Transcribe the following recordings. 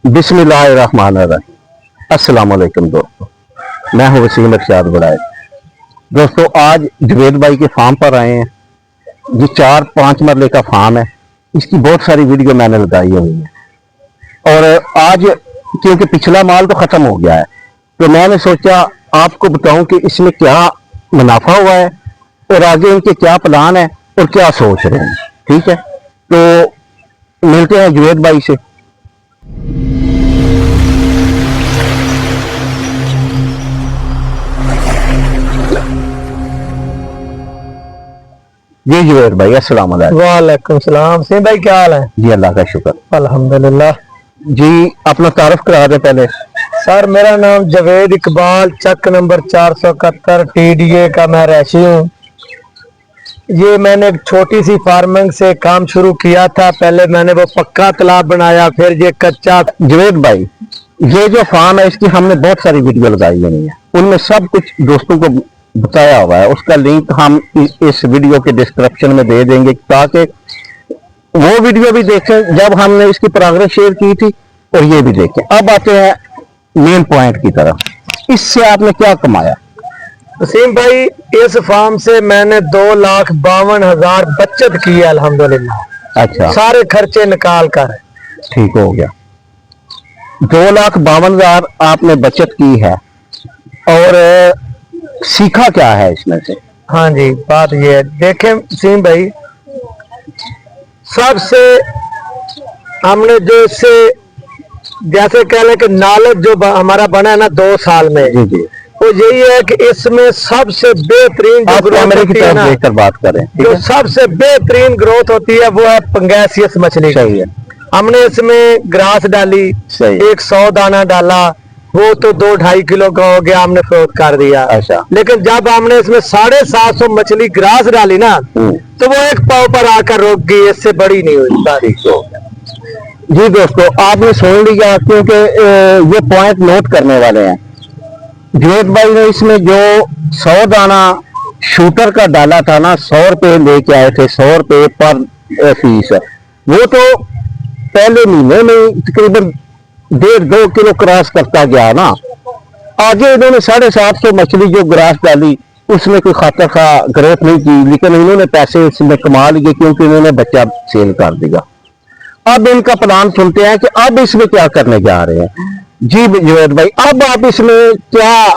बिस्मिल्लाहिर्रहमानिर्रहीम। अस्सलाम वालेकुम दोस्तों, मैं हूं वसीम इरशाद बड़ाई। दोस्तों, आज जवेद भाई के फार्म पर आए हैं। ये 4-5 मरले का फार्म है। इसकी बहुत सारी वीडियो मैंने लगाई हुई है और आज क्योंकि पिछला माल तो खत्म हो गया है तो मैंने सोचा आपको बताऊं कि इसमें क्या मुनाफा हुआ है और आगे इनके क्या प्लान है और क्या सोच रहे हैं। ठीक है, तो मिलते हैं जवेद भाई से। जी जुबैर भाई, अस्सलाम वालेकुम। वालेकुम सलाम। सिंह भाई क्या हाल है? जी अल्लाह का शुक्र। अल्हम्दुलिल्लाह। जी अपना तारुफ करा दें पहले। सर मेरा नाम जवेद इकबाल, चक नंबर 471 TDA का मैं रहशी हूँ। ये मैंने एक छोटी सी फार्मिंग से काम शुरू किया था। पहले मैंने वो पक्का तालाब बनाया, फिर ये कच्चा। जुबैर भाई, ये जो फार्म है इसकी हमने बहुत सारी वीडियो लगाई हुई है, उनमें सब कुछ दोस्तों को बताया हुआ है। उसका लिंक हम इस वीडियो के डिस्क्रिप्शन में दे देंगे ताकि वो वीडियो भी देखें जब हमने इसकी प्रोग्रेस शेयर की थी और ये भी देखें। अब आते हैं मेन पॉइंट की तरफ। इससे आपने क्या कमाया? वसीम भाई, इस फार्म से मैंने 2,52,000 बचत की है अल्हम्दुलिल्लाह। अच्छा, सारे खर्चे निकाल कर। ठीक हो गया। 2,52,000 आपने बचत की है और सीखा क्या है इसमें से? हाँ जी, बात ये है, देखें वसीम भाई, सबसे हमने जो इससे जैसे कह लें कि नॉलेज जो हमारा बना है ना 2 साल में, जी जी, वो यही है कि इसमें सबसे बेहतरीन जो ग्रोथ होती है ना, देखकर बात करें। जो सबसे बेहतरीन ग्रोथ होती है वो है पंगैसियस मछली। सही है। हमने इसमें ग्रास डाली, सही। 100 दाना डाला, वो तो 2-2.5 किलो का हो गया, हमने फ्रोत कर दिया। अच्छा। लेकिन जब हमने इसमें 750 मछली ग्रास डाली ना तो वो एक पाव पर आकर रुक गई, इससे बड़ी नहीं हुई। ठीक हो गया। जी दोस्तों, आपने सुन लिया क्योंकि ये पॉइंट नोट करने वाले हैं। जुवेद भाई ने इसमें जो 100 दाना शूटर का डाला था ना, 100 रुपये लेके आए थे, 100 रुपये पर फीस, वो तो पहले महीने में तकरीबन 1.5-2 किलो क्रॉस करता गया ना। आगे इन्होंने 750 मछली जो ग्रास डाली उसमें कोई खातर खा ग्रोथ नहीं की, लेकिन इन्होंने पैसे इसमें कमा लिए क्योंकि इन्होंने बच्चा सेल कर दिया। अब इनका प्लान सुनते हैं कि अब इसमें क्या करने जा रहे हैं। जी जुवेद भाई, अब आप इसमें क्या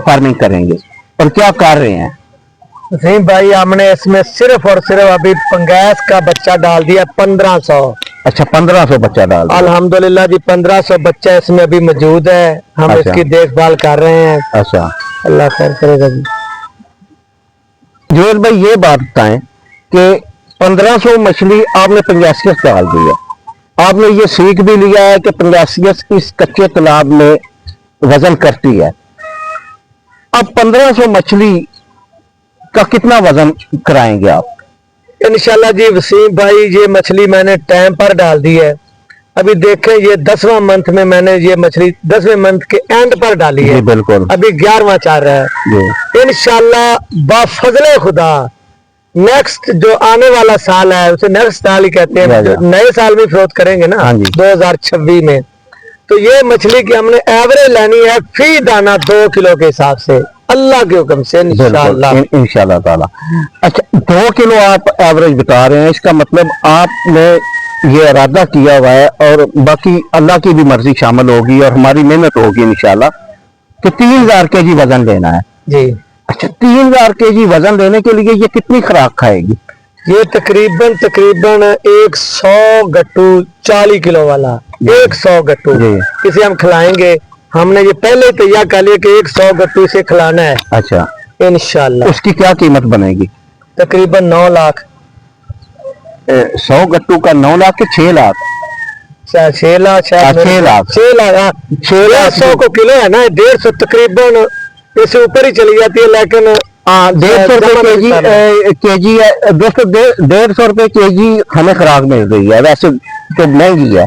फार्मिंग करेंगे और क्या कर रहे हैं? वसीम भाई, हमने इसमें सिर्फ और सिर्फ अभी पंगैस का बच्चा डाल दिया 1500। अच्छा, 1500 बच्चा डाल दिया। अल्हम्दुलिल्लाह जी, 1500 बच्चा इसमें अभी मौजूद है। हम अच्छा। इसकी देखभाल कर रहे हैं। अच्छा, अल्लाह खैर करेगा जी। जुवेद भाई, ये बात बताएं कि 1500 मछली आपने पंगैसियस डाल दी है, आपने ये सीख भी लिया है कि पंगैसियस इस कच्चे तालाब में वजन करती है। अब 1500 मछली का कितना वजन कराएंगे आप? इंशाल्लाह जी वसीम भाई, ये मछली मैंने टाइम पर डाल दी है। अभी देखें, ये 10वां मंथ में मैंने ये मछली 10वें मंथ के एंड पर डाली है। बिल्कुल। अभी 11वां चल रहा है। इंशाल्लाह बाफजले खुदा नेक्स्ट जो आने वाला साल है उसे नेक्स्ट साल ही कहते हैं, जो नए साल में फ्रोत करेंगे ना 2026 में, तो ये मछली की हमने एवरेज लेनी है फी दाना 2 किलो के हिसाब से, अल्लाह के हुक्म से इंशाल्लाह ताला। अच्छा, 2 किलो आप एवरेज बता रहे हैं, इसका मतलब आपने ये इरादा किया हुआ है और बाकी अल्लाह की भी मर्जी शामिल होगी और हमारी मेहनत होगी इंशाल्लाह कि 3000 केजी वजन लेना है जी। अच्छा, 3000 केजी वजन लेने के लिए ये कितनी खुराक खाएगी? ये तकरीबन 100 गट्टू 40 किलो वाला, 100 गट्टू इसे हम खिलाएंगे। हमने ये पहले तैयार कर लिया कि 100 गट्टू इसे खिलाना है। अच्छा, इंशाल्लाह। उसकी क्या कीमत बनेगी? तकरीबन 9 लाख। 100 गट्टू का 9 लाख के 6 लाख? 6 लाख, 6 लाख, 6 लाख। 100 को किलो है ना, 150 तकरीबन इससे ऊपर ही चली जाती है। लेकिन 150 रुपए केजी है दोस्तों, 150 रुपए केजी हमें खुराक मिल रही है, वैसे तो महंगी है।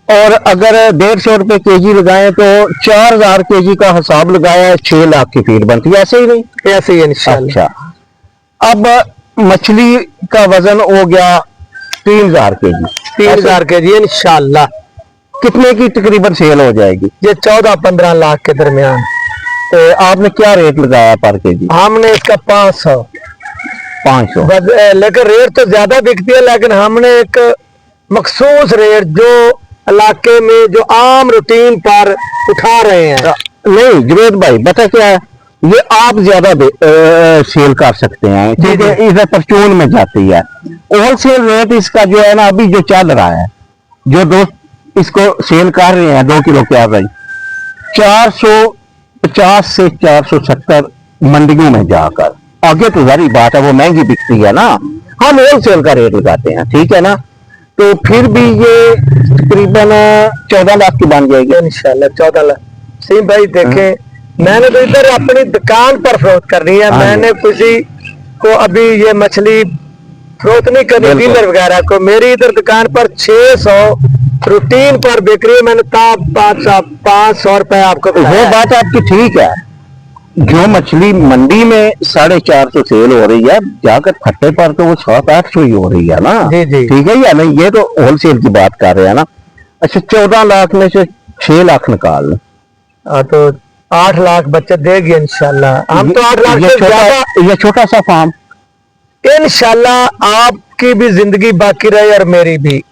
और अगर 150 रुपए केजी लगाएं तो 4000 केजी का हिसाब लगाया, 6 लाख की फीड बनती है। ऐसे ही नहीं? ऐसे ही इंशाल्लाह। अच्छा, अब मछली का वजन हो गया 3000 केजी। 3000 के जी इंशाल्लाह। कितने की तकरीबन सेल हो जाएगी? ये 14-15 लाख के दरमियान। तो आपने क्या रेट लगाया पर केजी? हमने इसका 500। लेकिन रेट तो ज्यादा बिकती है, लेकिन हमने एक मखसूस रेट जो इलाके में जो आम रूटीन पर उठा रहे हैं। नहीं जुबैद भाई, बता क्या है, ये आप ज्यादा सेल कर सकते हैं क्योंकि इधर परचून में जाती है। होलसेल रेट इसका जो है ना अभी जो चल रहा है, जो दोस्त इसको सेल कर रहे हैं 2 किलो क्या भाई, 450 से 470 मंडियों में जाकर। आगे तो जारी बात है वो महंगी बिकती है ना, हम होलसेल का रेट लगाते हैं, ठीक है ना। तो फिर भी ये तकरीबन 14 लाख की बन जाएगी इंशाल्लाह। 14 लाख सिंह भाई देखे, मैंने तो इधर अपनी दुकान पर फरोख्त करनी है। मैंने किसी को अभी ये मछली फरोख्त नहीं करनी, डीलर वगैरह को। मेरी इधर दुकान पर 600 रूटीन पर बिक रही है। मैंने 500 रुपए आपको वो बात आपकी ठीक है। जो मछली मंडी में 450 सेल हो रही है, जाकर खट्टे पर तो वो 700-800 ही हो रही है ना। जी जी ठीक है या नहीं? ये तो होलसेल की बात कर रहे हैं ना। अच्छा, 14 लाख में से 6 लाख निकाल तो 8 लाख बचत देगी इंशाल्लाह। हम तो 8 लाख से ज्यादा। ये छोटा सा फार्म इंशाल्लाह आपकी भी जिंदगी बाकी रहे और मेरी भी।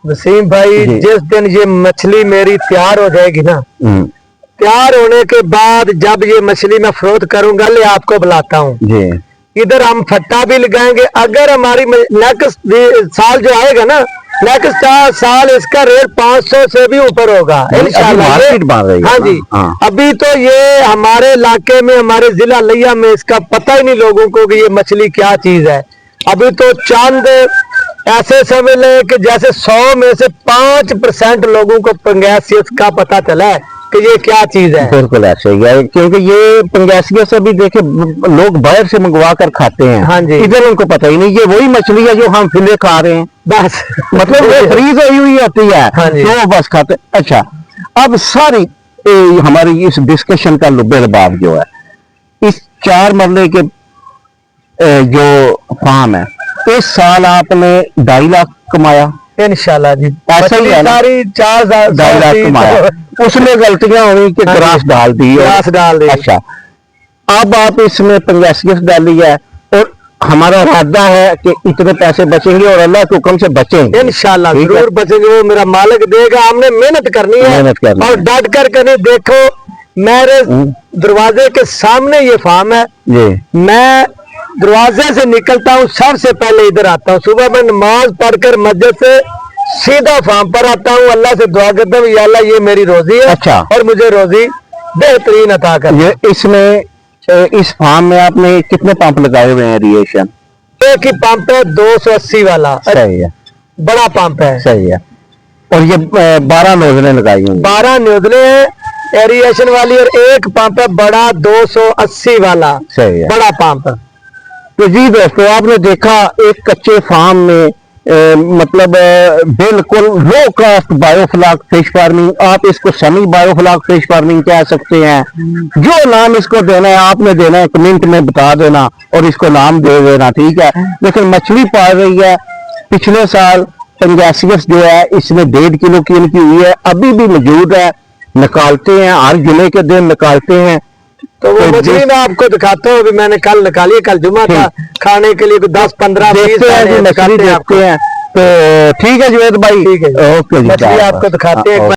वसीम भाई, जिस दिन ये मछली मेरी तैयार हो जाएगी ना, तैयार होने के बाद जब ये मछली मैं फरोख्त करूंगा, ले आपको बुलाता हूँ। इधर हम फट्टा भी लगाएंगे। अगर हमारी नेक्स्ट साल जो आएगा ना, नेक्स्ट साल इसका रेट 500 से भी ऊपर होगा इंशाल्लाह। हाँ जी। अभी तो ये हमारे इलाके में, हमारे जिला लिया में इसका पता ही नहीं लोगों को कि ये मछली क्या चीज है। अभी तो चंद ऐसे समझ लें कि जैसे 100 में से 5% लोगों को पंगैसियत का पता चला है कि ये क्या चीज है। बिल्कुल ऐसे ही है, क्योंकि ये पंगैसियत से भी देखे लोग बाहर से मंगवा कर खाते हैं। हाँ जी। इधर उनको पता ही नहीं ये वही मछली है जो हम फिले खा रहे हैं, बस। मतलब वो फ्रीज हुई होती है। हाँ जी। तो बस खाते। अच्छा, अब सारी हमारी इस डिस्कशन का लुब्बे लबाब जो है, इस 4 मरले के जो फार्म है, इस साल आपने 2.5 लाख कमाया इंशाल्लाह जी। ऐसा ही है ना? 2.5 लाख कमाया। उसमें गलतियां हुई कि ग्रास डाल दी। अच्छा, अब आप इसमें पंगैसियत डाली है और हमारा इरादा है कि इतने पैसे बचेंगे और अल्लाह के हुक्म से बचेंगे इंशाल्लाह, जरूर बचेंगे। वो मेरा मालिक देगा। हमने मेहनत करनी है और डट कर करनी। देखो, मेरे दरवाजे के सामने ये फार्म है। मैं दरवाजे से निकलता हूँ, सबसे पहले इधर आता हूँ। सुबह मैं नमाज पढ़कर मस्जिद से सीधा फार्म पर आता हूँ। अल्लाह से दुआ करता हूँ, या अल्लाह ये मेरी रोजी है। अच्छा। और मुझे रोजी बेहतरीन अता कर। ये इसमें इस फार्म में आपने कितने पंप लगाए हुए हैं एरिएशन? एक ही पंप है 280 वाला। सही है, बड़ा पंप है। सही है। और ये 12 नोजलें लगाई हुई? 12 नोजलें हैं एरिएशन वाली, और एक पंप है बड़ा 280 वाला। सही है, बड़ा पंप। तो जी दोस्तों, आपने देखा एक कच्चे फार्म में मतलब बिल्कुल low cost biofloc fish farming, आप इसको सेमी बायोफ्लॉक फिश फार्मिंग कह सकते हैं। जो नाम इसको देना है आपने देना है, कमेंट में बता देना और इसको नाम दे देना, ठीक है। लेकिन मछली पाल रही है। पिछले साल पंगैसियस जो है इसमें 1.5 किलो की इनकी हुई है, अभी भी मौजूद है। निकालते हैं, हर जुमे के दिन निकालते हैं। तो वो मछली मैं आपको दिखाता हूँ। अभी मैंने कल निकाली, कल जुमा था, खाने के लिए 10-15 मछली देखते हैं। तो ठीक है जुबैद भाई, ठीक है, ओके जी, मछली आपको दिखाते हैं।